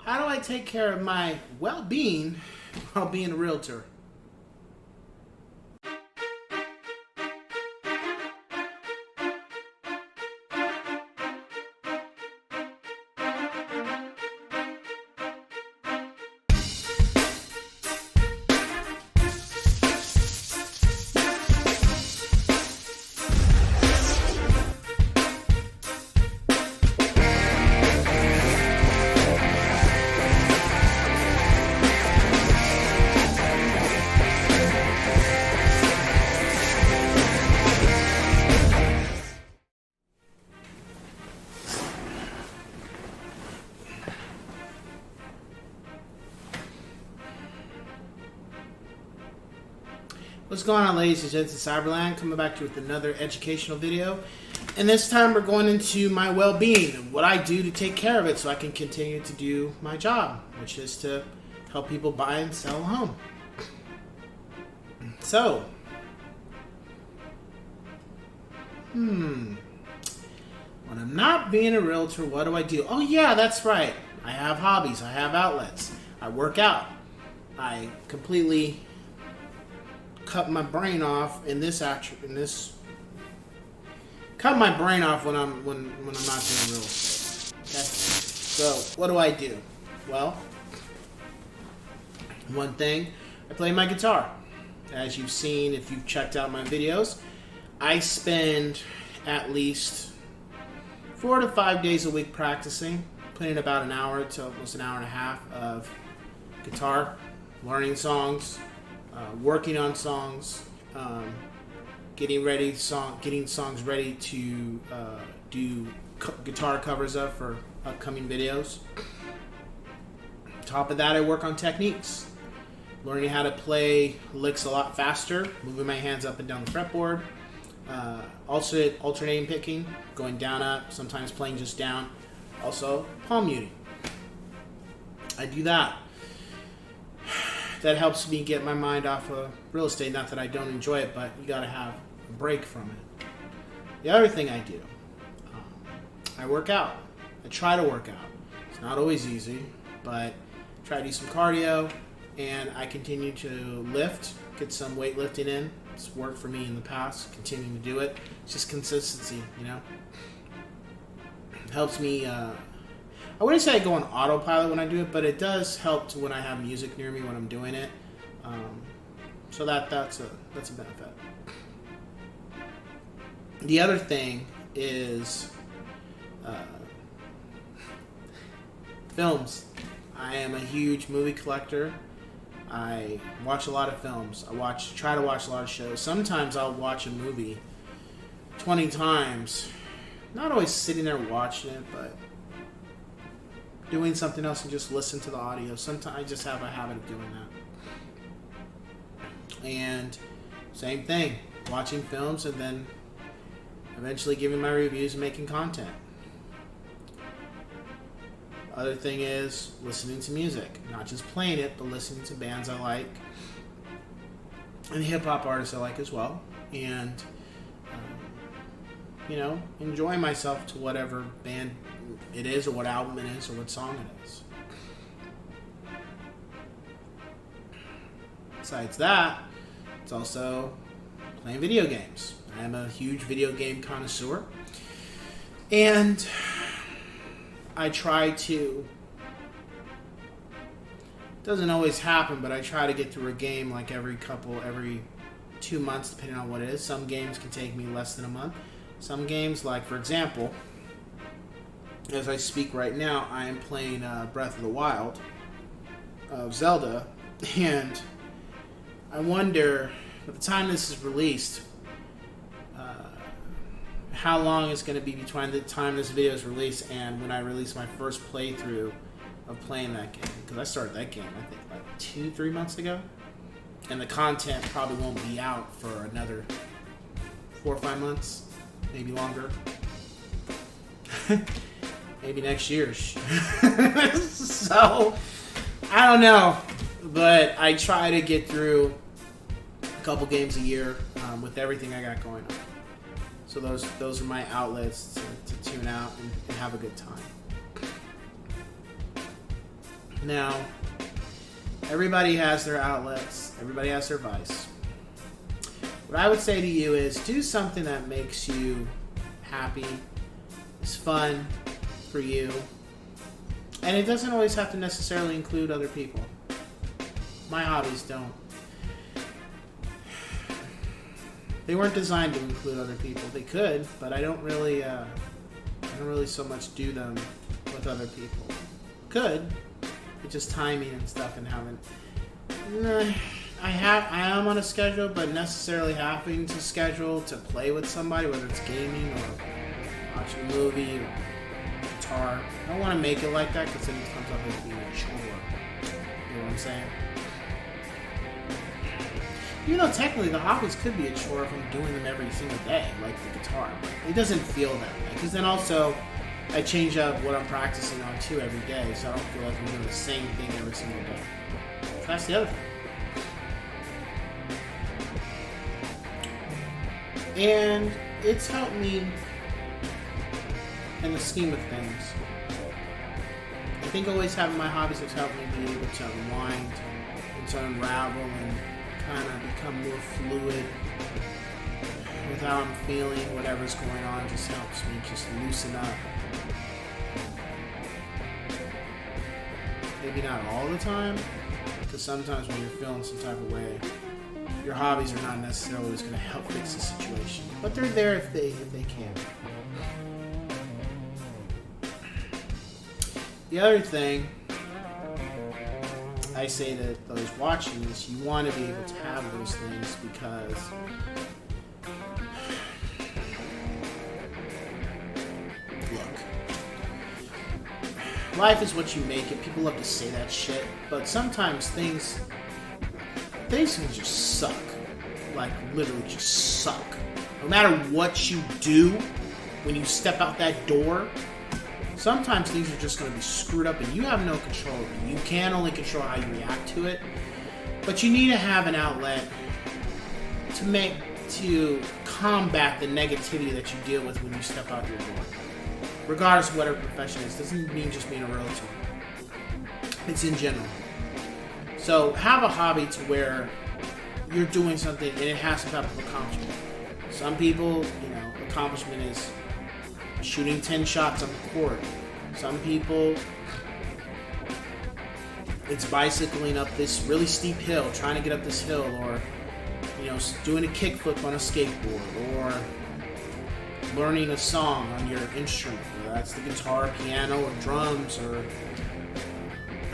How do I take care of my well-being while being a realtor? What's going on, ladies and gents in Cyberland? Coming back to you with another educational video. And this time we're going into my well-being and what I do to take care of it so I can continue to do my job, which is to help people buy and sell a home. So, when I'm not being a realtor, what do? Oh yeah, that's right. I have hobbies. I have outlets. I work out. I completely cut my brain off cut my brain off when I'm not doing real estate. Okay? So what do? Well, one thing, I play my guitar. As you've seen, if you've checked out my videos, I spend at least 4 to 5 days a week practicing, putting in about an hour to almost an hour and a half of guitar, learning songs, working on songs, getting songs ready to do guitar covers of for upcoming videos. Top of that, I work on techniques, learning how to play licks a lot faster, moving my hands up and down the fretboard. Also alternating picking, going down up, sometimes playing just down. Also palm muting. I do that. That helps me get my mind off of real estate. Not that I don't enjoy it, but you got to have a break from it. The other thing I do, I work out. I try to work out. It's not always easy, but I try to do some cardio, and I continue to lift, get some weightlifting in. It's worked for me in the past, continuing to do it. It's just consistency, you know? It helps me, I wouldn't say I go on autopilot when I do it, but it does help to when I have music near me when I'm doing it. So that's a benefit. The other thing is films. I am a huge movie collector. I watch a lot of films. Try to watch a lot of shows. Sometimes I'll watch a movie 20 times. Not always sitting there watching it, but doing something else and just listen to the audio. Sometimes I just have a habit of doing that. And same thing, watching films and then eventually giving my reviews and making content. Other thing is listening to music. Not just playing it, but listening to bands I like. And hip-hop artists I like as well. And, enjoy myself to whatever band it is, or what album it is, or what song it is. Besides that, it's also playing video games. I am a huge video game connoisseur. And I try to, doesn't always happen, but I try to get through a game like every 2 months, depending on what it is. Some games can take me less than a month. Some games, like for example, as I speak right now, I am playing Breath of the Wild of Zelda, and I wonder, by the time this is released, how long it's going to be between the time this video is released and when I release my first playthrough of playing that game. Because I started that game, I think, like 2-3 months ago. And the content probably won't be out for another 4 or 5 months, maybe longer. Maybe next year. So, I don't know. But I try to get through a couple games a year with everything I got going on. So those are my outlets to tune out and have a good time. Now, everybody has their outlets. Everybody has their vice. What I would say to you is do something that makes you happy, is fun for you, and it doesn't always have to necessarily include other people. My hobbies don't. They weren't designed to include other people. They could, but I don't really so much do them with other people. Could, it's just timing and stuff and having. I am on a schedule, but necessarily having to schedule to play with somebody, whether it's gaming or watching a movie or guitar. I don't want to make it like that because then it comes up as being a chore. You know what I'm saying? Even though technically the hobbies could be a chore if I'm doing them every single day, like the guitar. But it doesn't feel that way. Because then also, I change up what I'm practicing on too every day, so I don't feel like I'm doing the same thing every single day. So that's the other thing. And it's helped me in the scheme of things. I think always having my hobbies has helped me be able to unwind and to unravel and kind of become more fluid with how I'm feeling. Whatever's going on just helps me just loosen up. Maybe not all the time, because sometimes when you're feeling some type of way, your hobbies are not necessarily always going to help fix the situation, but they're there if they can. The other thing I say to those watching is you want to be able to have those things because look, life is what you make it. People love to say that shit, but sometimes things can just suck. Like literally just suck. No matter what you do when you step out that door, sometimes things are just going to be screwed up and you have no control over it. You can only control how you react to it. But you need to have an outlet to combat the negativity that you deal with when you step out your door. Regardless of what our profession is. Doesn't mean just being a realtor. It's in general. So have a hobby to where you're doing something and it has some type of accomplishment. Some people, accomplishment is shooting 10 shots on the court. Some people, it's bicycling up this really steep hill, trying to get up this hill, or doing a kickflip on a skateboard, or learning a song on your instrument, whether that's the guitar, piano, or drums, or a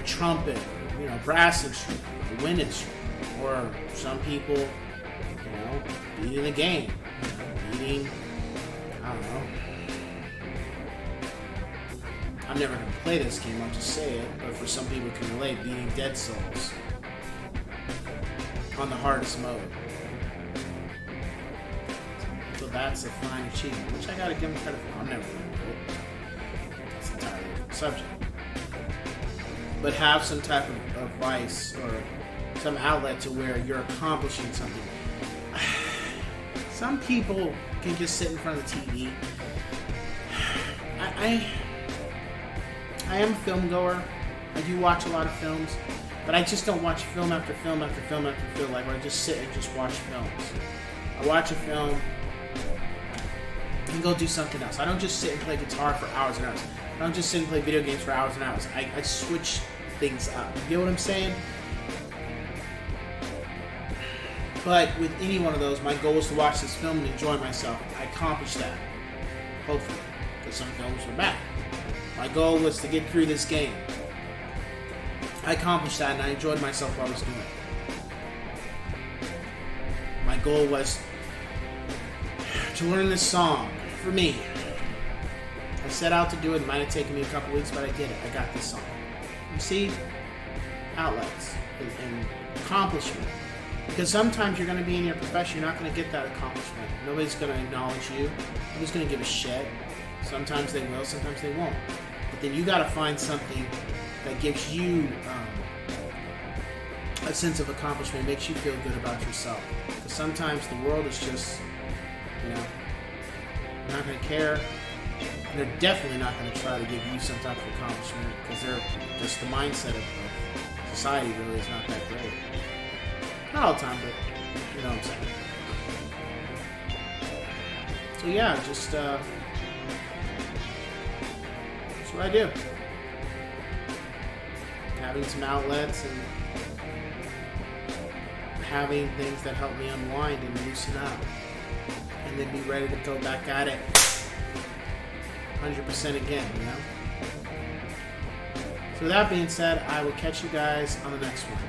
trumpet, or brass instrument, a wind instrument, or some people, beating a game, beating, I don't know. I'm never going to play this game, I'll just say it, but for some people who can relate, beating Dead Souls on the hardest mode. So that's a fine achievement, which I gotta give them credit for. I'm never going to do it. That's an entirely different subject. But have some type of vice or some outlet to where you're accomplishing something. Some people can just sit in front of the TV. I am a film goer. I do watch a lot of films, but I just don't watch film after film after film after film, like where I just sit and just watch films. I watch a film and go do something else. I don't just sit and play guitar for hours and hours. I don't just sit and play video games for hours and hours. I switch things up. You get what I'm saying? But with any one of those, my goal is to watch this film and enjoy myself. I accomplished that. Hopefully. Because some films were bad. My goal was to get through this game. I accomplished that and I enjoyed myself while I was doing it. My goal was to learn this song. For me. I set out to do it. It might have taken me a couple weeks, but I did it. I got this song. You see? Outlets and accomplishment. Because sometimes you're going to be in your profession, you're not going to get that accomplishment. Nobody's going to acknowledge you. Nobody's going to give a shit. Sometimes they will, sometimes they won't. But then you got to find something that gives you a sense of accomplishment, makes you feel good about yourself. Because sometimes the world is just, not going to care they're definitely not going to try to give you some type of accomplishment because they're just the mindset of society really is not that great. Not all the time, but you know what I'm saying. So yeah, just that's what I do. Having some outlets and having things that help me unwind and loosen up, and then be ready to go back at it 100% again, you know? So with that being said, I will catch you guys on the next one.